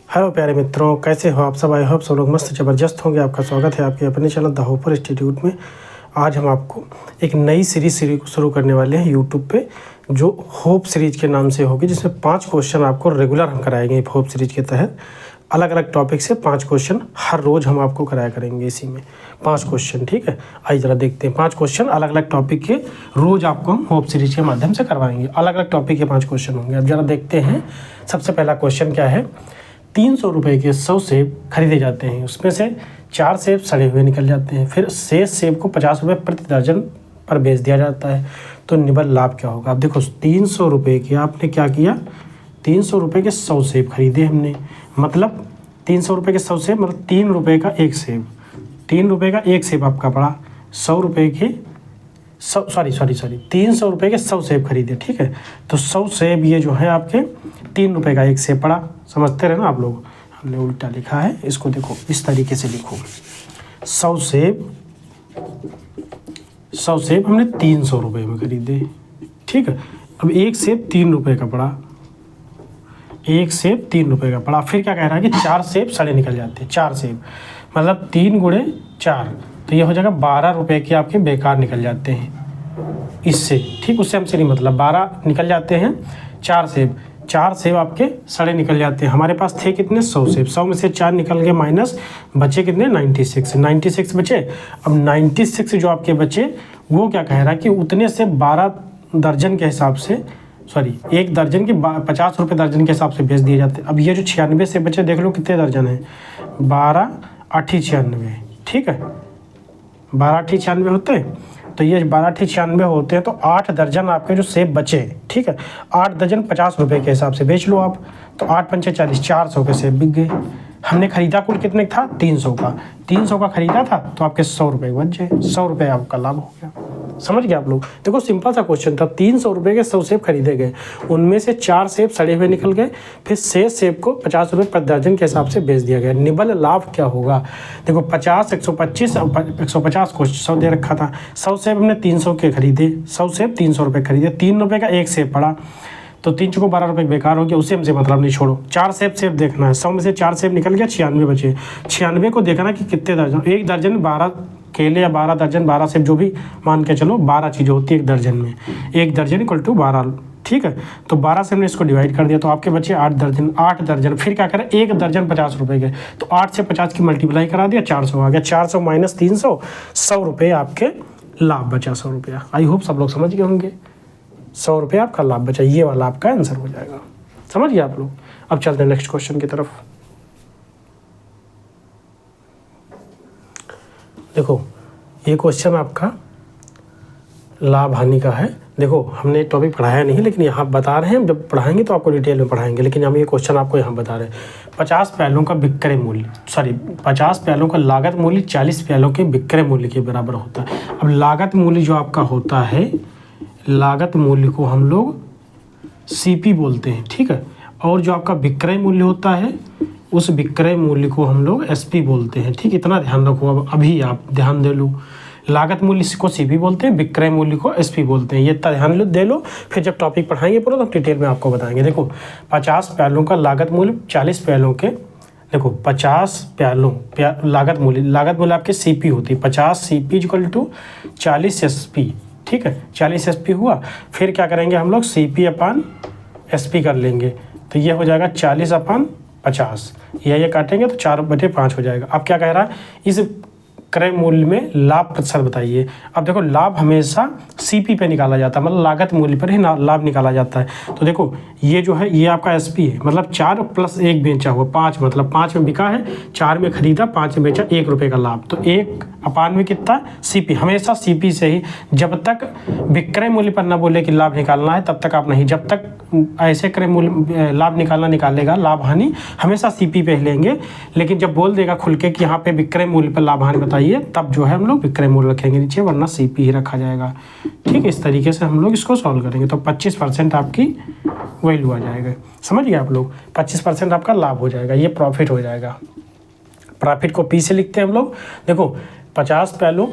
Hello प्यारे मित्रों, कैसे हो आप सब। आई होप सब लोग मस्त ज़बरदस्त होंगे। आपका स्वागत है आपके अपने चैनल द होपर इंस्टीट्यूट में। आज हम आपको एक नई सीरीज शुरू करने वाले हैं यूट्यूब पे, जो होप सीरीज के नाम से होगी, जिसमें 5 क्वेश्चन आपको रेगुलर हम कराएंगे। होप सीरीज के तहत अलग अलग टॉपिक से 5 क्वेश्चन हर रोज़ हम आपको कराया करेंगे। इसी में 5 क्वेश्चन, ठीक है। आइए ज़रा देखते हैं। 5 क्वेश्चन अलग अलग टॉपिक के रोज़ आपको हम होप सीरीज के माध्यम से करवाएंगे। अलग अलग टॉपिक के 5 क्वेश्चन होंगे। अब ज़रा देखते हैं। सबसे पहला क्वेश्चन क्या है। 300 रुपये के 100 सेब खरीदे जाते हैं, उसमें से 4 सेब सड़े हुए निकल जाते हैं। फिर शेष सेब को 50 रुपये प्रति दर्जन पर बेच दिया जाता है, तो निबल लाभ क्या होगा। अब देखो 300 रुपये की आपने क्या किया, 300 रुपये के 100 सेब खरीदे हमने, मतलब 300 रुपये के 100 सेब मतलब 3 रुपये का एक सेब। 3 रुपये का एक सेब आपका पड़ा। 100 रुपये के 300 रुपये के 100 सेब खरीदे, ठीक है। तो 100 सेब ये जो है आपके 3 रुपये का एक सेब पड़ा। समझते रहे ना आप लोग, हमने उल्टा लिखा है इसको। देखो इस तरीके से लिखो, 100 सेब हमने 300 रुपये में खरीदे, ठीक है। अब एक सेब 3 रुपये का पड़ा, एक सेब 3 रुपये का पड़ा। फिर क्या कह रहा है कि 4 सेब सड़े निकल जाते हैं। 4 सेब मतलब 3 गुणे 4, तो ये हो जाएगा 12 रुपये के आपके बेकार निकल जाते हैं इससे, ठीक। उससे हमसे नहीं मतलब, 12 निकल जाते हैं। 4 सेब आपके सड़े निकल जाते हैं। हमारे पास थे कितने, 100 सेब। 100 में से 4 निकल गए माइनस, बचे कितने, 96 बचे। अब 96 जो आपके बचे वो क्या कह रहा है कि उतने से 12 दर्जन के हिसाब से, एक दर्जन के 50 रुपये दर्जन के हिसाब से बेच दिए जाते हैं। अब ये जो 96 से बचे, देख लो कितने दर्जन है, 12 8 96, ठीक है। 12 8 96 होते हैं, तो ये 12 8 96 होते हैं, तो 8 दर्जन आपके जो सेब बचे, ठीक है। 8 दर्जन 50 रुपये के हिसाब से बेच लो आप, तो 8 पंचे 40, 400 के सेब बिक गए। हमने खरीदा कुल कितने था, 300 का। 300 का खरीदा था, तो आपके 100 रुपये बच गए। 100 रुपये आपका लाभ हो गया। समझ गए आप लोग। देखो सिंपल सा क्वेश्चन था। 300 रुपये के 100 सेब खरीदे गए, उनमें से 4 सेब सड़े हुए निकल गए। फिर शेष सेब को 50 रुपये प्रति दर्जन के हिसाब से बेच दिया गया। निबल लाभ क्या होगा। देखो 50 125 150 को 100 दे रखा था। 100 सेब हमने 300 के खरीदे, 100 सेब 300 रुपये खरीदे। 3 रुपये का एक सेब पड़ा, तो 3 चुको 12 रुपये बेकार हो गया। उसे हमसे मतलब नहीं, छोड़ो। 4 सेब देखना है। 100 में से 4 सेब निकल गया, 96 बचे। 96 को देखना कि कितने दर्जन, एक दर्जन 12 केले या 12 दर्जन 12 सेब, जो भी मान के चलो, 12 चीज़ें होती है एक दर्जन में। एक दर्जन इक्वल टू 12, ठीक है। तो 12 से हमने इसको डिवाइड कर दिया, तो आपके बचे 8 दर्जन। फिर क्या करें, एक दर्जन 50 रुपये के, तो 8 से 50 की मल्टीप्लाई करा दिया, 400 आ गया। 400 माइनस 300, 100 रुपये आपके लाभ बचा। 100 रुपया। आई होप सब लोग समझ गए होंगे। 100 रुपये आपका लाभ बचा, ये वाला आपका आंसर हो जाएगा। समझ गए आप लोग। अब चलते हैं नेक्स्ट क्वेश्चन की तरफ। देखो ये क्वेश्चन आपका लाभ हानि का है। देखो हमने टॉपिक पढ़ाया नहीं, लेकिन यहाँ बता रहे हैं, जब पढ़ाएंगे तो आपको डिटेल में पढ़ाएंगे, लेकिन हम ये क्वेश्चन आपको यहाँ बता रहे हैं। 50 प्यालों का विक्रय मूल्य, 50 प्यालों का लागत मूल्य 40 प्यालों के विक्रय मूल्य के बराबर होता है। अब लागत मूल्य जो आपका होता है, लागत मूल्य को हम लोग CP बोलते हैं, ठीक है। और जो आपका विक्रय मूल्य होता है, उस विक्रय मूल्य को हम लोग SP बोलते हैं, ठीक। इतना ध्यान रखो। अब अभी आप ध्यान दे लो, लागत मूल्य को CP बोलते हैं, विक्रय मूल्य को SP बोलते हैं। ये ध्यान दे लो, फिर जब टॉपिक पढ़ाएंगे पूरा, तो डिटेल में आपको बताएंगे। देखो 50 प्यालों का लागत मूल्य 40 प्यालों के, देखो 50 प्यालों लागत मूल्य आपके CP होती है। 50 CP इक्वल टू 40 SP, ठीक है। 40 SP हुआ। फिर क्या करेंगे हम लोग, CP अपान SP कर लेंगे, तो ये हो जाएगा 40 अपान 50। ये काटेंगे तो 4/5 हो जाएगा। अब क्या कह रहा है, इस क्रय मूल्य में लाभ प्रतिशत बताइए। अब देखो लाभ हमेशा CP पे निकाला जाता है, मतलब लागत मूल्य पर ही लाभ निकाला जाता है। तो देखो ये जो है, ये आपका SP है, मतलब 4 + 1 बेचा हुआ 5, मतलब 5 में बिका है, 4 में खरीदा, 5 में बेचा, 1 रुपये का लाभ। तो 1 अपान में कितना, CP। हमेशा CP से ही, जब तक विक्रय मूल्य पर ना बोले कि लाभ निकालना है, तब तक आप नहीं। जब तक ऐसे क्रय मूल्य लाभ निकालेगा, लाभ हानि हमेशा CP पे ही लेंगे। लेकिन जब बोल देगा खुल के कि यहाँ पे विक्रय मूल्य पर लाभ हानि बताइए, तब जो है हम लोग विक्रय मूल्य रखेंगे नीचे, वरना CP ही रखा जाएगा, ठीक है। इस तरीके से हम लोग इसको सॉल्व करेंगे, तो 25% आपकी वैल्यू आ जाएगा। समझ गए आप लोग। 25% आपका लाभ हो जाएगा, ये प्रॉफिट हो जाएगा। प्रॉफिट को P से लिखते हैं हम लोग। देखो 50 प्यालों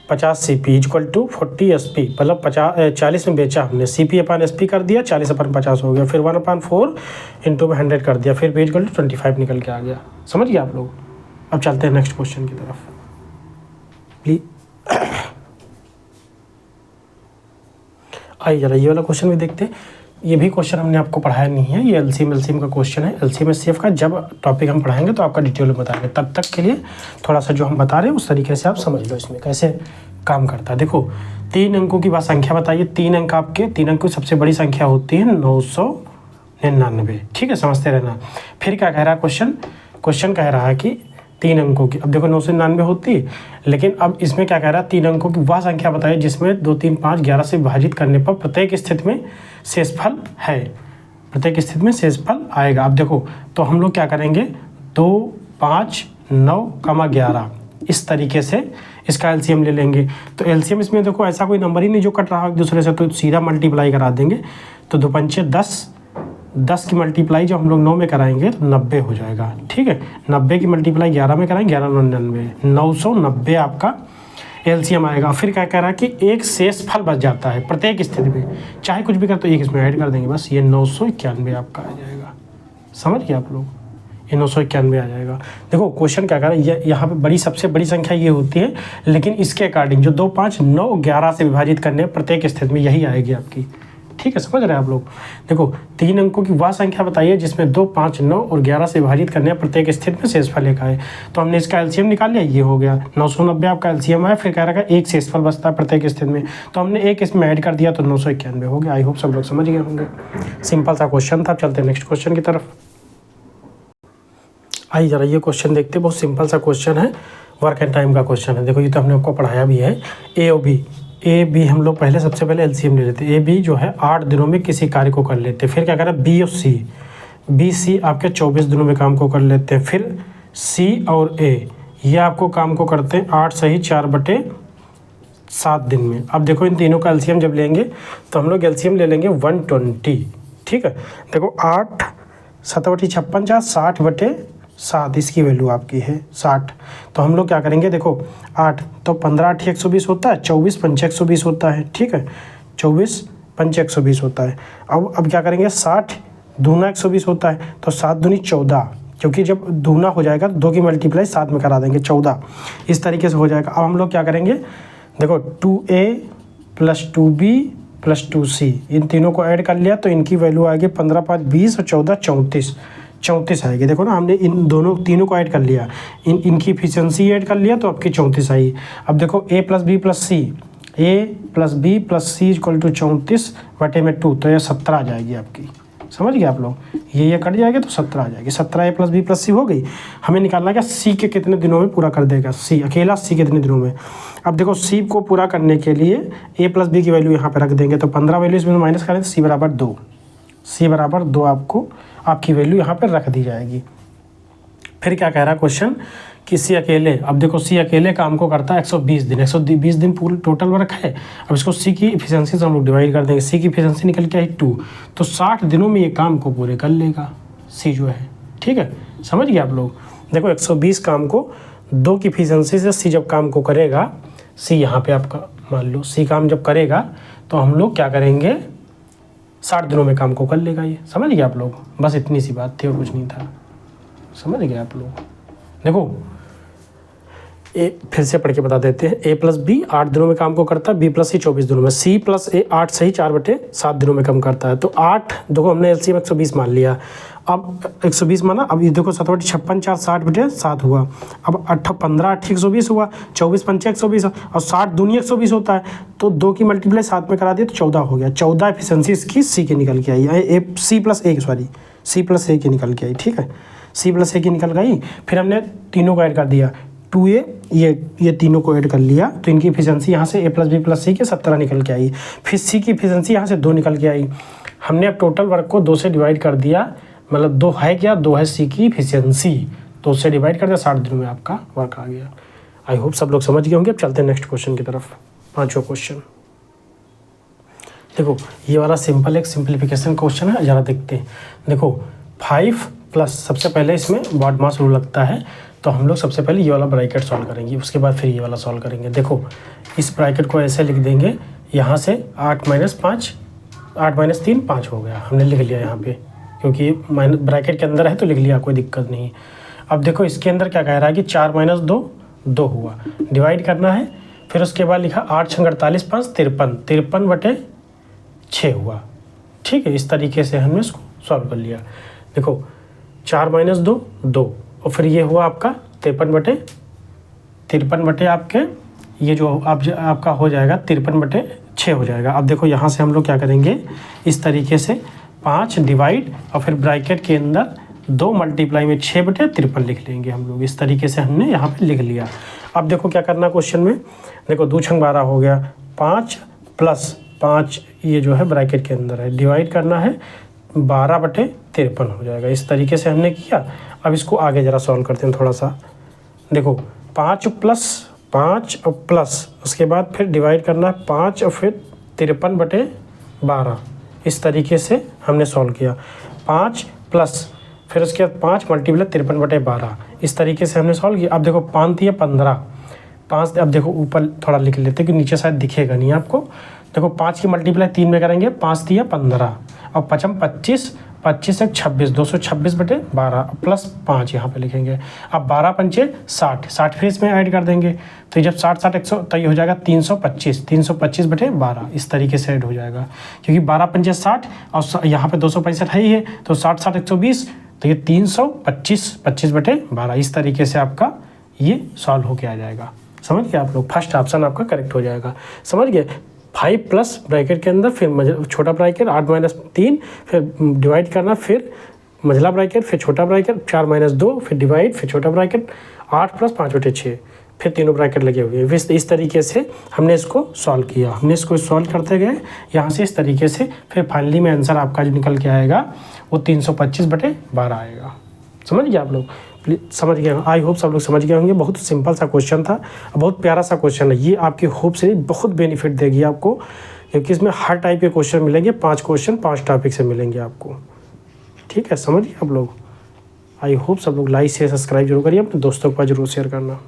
50 CP इक्वल टू 40 SP, मतलब 40 में बेचा हमने, CP अपन SP कर दिया, 40 अपन 50 हो गया, फिर 1/4 इंटू में 100 कर दिया, फिर P इक्वल टू 25 निकल के आ गया। समझ गए आप लोग। अब चलते हैं नेक्स्ट क्वेश्चन की तरफ प्लीज। आइए जरा ये वाला क्वेश्चन भी देखते हैं। ये भी क्वेश्चन हमने आपको पढ़ाया नहीं है, ये एलसीएम का क्वेश्चन है। एलसीएम एचसीएफ का जब टॉपिक हम पढ़ाएंगे तो आपका डिटेल में बताएंगे। तब तक के लिए थोड़ा सा जो हम बता रहे हैं उस तरीके से आप समझ लो इसमें कैसे काम करता है। देखो 3 अंकों की बात संख्या बताइए। 3 अंक आपके 3 अंक की सबसे बड़ी संख्या होती है 999। ठीक है, समझते रहना। फिर क्या कह रहा है क्वेश्चन कह रहा है कि 3 अंकों की, अब देखो 999 होती है, लेकिन अब इसमें क्या कह रहा है 3 अंकों की वह संख्या बताइए जिसमें 2 3 5 11 से विभाजित करने पर प्रत्येक स्थिति में शेषफल है। प्रत्येक स्थिति में शेषफल आएगा। अब देखो तो हम लोग क्या करेंगे 2 5 9, 11 इस तरीके से इसका एलसीएम ले लेंगे। तो एलसीएम इसमें देखो ऐसा कोई नंबर ही नहीं जो कट रहा हो एक दूसरे से, तो सीधा मल्टीप्लाई करा देंगे। तो 2 पंचे 10 की मल्टीप्लाई जब हम लोग 9 में कराएंगे तो 90 हो जाएगा। ठीक है, 90 की मल्टीप्लाई 11 में कराएंगे, 11 99, 990 आपका एलसीएम आएगा। फिर क्या कह रहा है कि एक शेषफल बच जाता है प्रत्येक स्थिति में, चाहे कुछ भी कर तो एक इसमें ऐड कर देंगे, बस ये 991 आपका आ जाएगा। समझ गए आप लोग, ये 991 आ जाएगा। देखो क्वेश्चन क्या कर रहा है, यहाँ पे सबसे बड़ी संख्या ये होती है, लेकिन इसके अकॉर्डिंग जो 2 5 9 11 से विभाजित करने प्रत्येक स्थिति में यही आएगी आपकी। ठीक है, समझ रहे हैं आप लोग। देखो 3 अंकों की वह संख्या बताइए जिसमें 2 5 9 और 11 से विभाजित करने प्रत्येक स्थिति में शेषफल एक आए। तो हमने इसका एलसीएम निकाल लिया, ये हो गया 990 आपका एलसीएम आया। फिर कह रहा है एक शेषफल बचता है प्रत्येक स्थिति में, तो हमने एक इसमें ऐड कर दिया तो 991 हो गया। आई होप सब लोग समझ गए होंगे। सिंपल सा क्वेश्चन था। चलते हैं नेक्स्ट क्वेश्चन की तरफ। आइए जरा ये क्वेश्चन देखते हैं। बहुत सिंपल सा क्वेश्चन है, वर्क एंड टाइम का क्वेश्चन है। देखो ये तो हमने आपको पढ़ाया भी है। ए बी हम लोग पहले सबसे पहले एलसीएम ले लेते हैं। ए बी जो है 8 दिनों में किसी कार्य को कर लेते हैं। फिर क्या कह रहा है बी सी आपके 24 दिनों में काम को कर लेते हैं। फिर सी और ए ये आपको काम को करते हैं 8 सही 4/7 दिन में। अब देखो इन तीनों का एलसीएम जब लेंगे तो हम लोग एलसीएम ले लेंगे 120। ठीक है, देखो 8 7 बटे 56 60/7 इसकी वैल्यू आपकी है 60। तो हम लोग क्या करेंगे, देखो 8 तो 15 8 120 होता है, 24 5 120 होता है। ठीक है, 24 5 120 होता है। अब क्या करेंगे 60 दूना 120 होता है, तो 7 दूनी 14, क्योंकि जब दूना हो जाएगा तो 2 की मल्टीप्लाई 7 में करा देंगे 14, इस तरीके से हो जाएगा। अब हम लोग क्या करेंगे, देखो 2A + 2B + 2C इन तीनों को ऐड कर लिया तो इनकी वैल्यू आएगी 15 5 20 और 14 34 आएगी। देखो ना, हमने इन तीनों को ऐड कर लिया, इनकी इफिशियंसी ऐड कर लिया तो आपकी 34 आई। अब देखो A + B + C = 34 बटे में 2, तो ये 17 आ जाएगी आपकी। समझ गए आप लोग, ये कट जाएगा तो 17 आ जाएगी। 17 A + B + C हो गई। हमें निकालना है C के कितने दिनों में पूरा कर देगा, C अकेला C कितने दिनों में। अब देखो C को पूरा करने के लिए A + B की वैल्यू यहाँ पे रख देंगे, तो 15 वैल्यू इसमें माइनस करें तो C = 2 आपको आपकी वैल्यू यहाँ पर रख दी जाएगी। फिर क्या कह रहा है क्वेश्चन कि C अकेले, अब देखो C अकेले काम को करता है 120 दिन। 120 दिन पूरा टोटल वर्क है। अब इसको C की इफिशियंसी से हम लोग डिवाइड कर देंगे। C की इफिशियंसी निकल के आई 2, तो 60 दिनों में ये काम को पूरे कर लेगा C जो है। ठीक है, समझ गए आप लोग। देखो 120 काम को 2 की इफिशियंसी से C जब काम को करेगा, C यहाँ पे आपका मान लो C काम जब करेगा तो हम लोग क्या करेंगे 60 दिनों में काम को कर लेगा ये। समझ गए आप लोग, बस इतनी सी बात थी और कुछ नहीं था। समझ गए आप लोग। देखो फिर से पढ़ के बता देते हैं। A + B 8 दिनों में काम को करता है, B + C 24 दिनों में, C + A 8 सही 4/7 दिनों में काम करता है। तो 8 देखो हमने एलसीएम 120 मान लिया। अब 120 माना, अब ये देखो 7 बटे 56 4 60/7 हुआ। अब 15 8 120 हुआ, 24 5 120 और 60 दूनी 120 होता है, तो 2 की मल्टीप्लाई 7 में करा दिया तो 14 हो गया। 14 एफिशिएंसी इसकी C की निकल के आई, C + A की निकल के आई। ठीक है, C + A की निकल गई। फिर हमने तीनों को ऐड कर दिया, 2A ये तीनों को ऐड कर लिया तो इनकी इफिशियंसी यहाँ से A + B + C के 17 निकल के आई। फिर C की इफिशियंसी यहाँ से 2 निकल के आई। हमने अब टोटल वर्क को 2 से डिवाइड कर दिया, मतलब 2 है क्या, 2 है C की इफिशियंसी, तो उससे डिवाइड कर दिया, 60 दिनों में आपका वर्क आ गया। आई होप सब लोग समझ गए होंगे। अब चलते हैं नेक्स्ट क्वेश्चन की तरफ। 5वां क्वेश्चन देखो, ये वाला सिंपल एक सिंप्लीफिकेशन क्वेश्चन है, ज़रा देखते हैं। देखो 5 प्लस सबसे पहले इसमें बॉड मास रूल लगता है, तो हम लोग सबसे पहले ये वाला ब्रैकेट सॉल्व करेंगे, उसके बाद फिर ये वाला सॉल्व करेंगे। देखो इस ब्रैकेट को ऐसे लिख देंगे, यहाँ से 8 - 5 8 - 3 5 हो गया, हमने लिख लिया यहाँ पे, क्योंकि माइनस ब्रैकेट के अंदर है तो लिख लिया, कोई दिक्कत नहीं। अब देखो इसके अंदर क्या कह रहा है कि 4 - 2 2 हुआ, डिवाइड करना है। फिर उसके बाद लिखा 8 × 48 = 5 53 53/6 हुआ। ठीक है, इस तरीके से हमने इसको सॉल्व कर लिया। देखो 4 - 2 2 और फिर ये हुआ आपका 53/53 आपके ये जो आपका हो जाएगा 53/6 हो जाएगा। अब देखो यहाँ से हम लोग क्या करेंगे, इस तरीके से 5 डिवाइड और फिर ब्रैकेट के अंदर 2 मल्टीप्लाई में 6/53 लिख लेंगे हम लोग। इस तरीके से हमने यहाँ पे लिख लिया। अब देखो क्या करना क्वेश्चन में, देखो 2 × 12 हो गया, 5 + 5 ये जो है ब्रैकेट के अंदर है, डिवाइड करना है 12/53 हो जाएगा। इस तरीके से हमने किया। अब इसको आगे ज़रा सॉल्व करते हैं थोड़ा सा। देखो 5 + 5 और प्लस उसके बाद फिर डिवाइड करना है 5 और फिर 53/12। इस तरीके से हमने सॉल्व किया। 5 प्लस फिर उसके बाद 5 × 53/12 इस तरीके से हमने सॉल्व किया। अब देखो 5 × 15 5, अब देखो ऊपर थोड़ा लिख लेते हैं कि नीचे शायद दिखेगा नहीं आपको। देखो 5 की मल्टीप्लाई 3 में करेंगे, 5 × 3 = 15 और 5 × 25 25 × 26 226/12 प्लस 5 यहाँ पे लिखेंगे। अब 12 × 5 60 60 फिर इसमें ऐड कर देंगे, तो जब 60 60 100 तो ये हो जाएगा 325 325/12 इस तरीके से ऐड हो जाएगा, क्योंकि 12 × 5 = 60 और यहाँ पे 265 है ही है, तो 60 60 120 तो ये 325 25/12 इस तरीके से आपका ये सॉल्व होके आ जाएगा। समझ गए आप लोग, फर्स्ट ऑप्शन आपका करेक्ट हो जाएगा। समझ गए, 5 प्लस ब्रैकेट के अंदर फिर छोटा ब्रैकेट 8 - 3 फिर डिवाइड करना, फिर मझला ब्रैकेट फिर छोटा ब्रैकेट 4 - 2 फिर डिवाइड फिर छोटा ब्रैकेट 8 + 5/6 फिर तीनों ब्रैकेट लगे हुए हैं। इस तरीके से हमने इसको सॉल्व किया। हमने इसको सॉल्व करते गए यहाँ से इस तरीके से, फिर फाइनली में आंसर आपका जो निकल के आएगा वो 325/12 आएगा। समझ गए आप लोग, समझ गए, आई होप सब लोग समझ गए होंगे। बहुत सिंपल सा क्वेश्चन था, बहुत प्यारा सा क्वेश्चन है ये, आपकी होप से बहुत बेनिफिट देगी आपको, क्योंकि इसमें हर टाइप के क्वेश्चन मिलेंगे। 5 क्वेश्चन 5 टॉपिक से मिलेंगे आपको। ठीक है, समझ गए आप लोग। आई होप सब लोग लाइक शेयर सब्सक्राइब जरूर करिए, अपने दोस्तों के पास जरूर शेयर करना।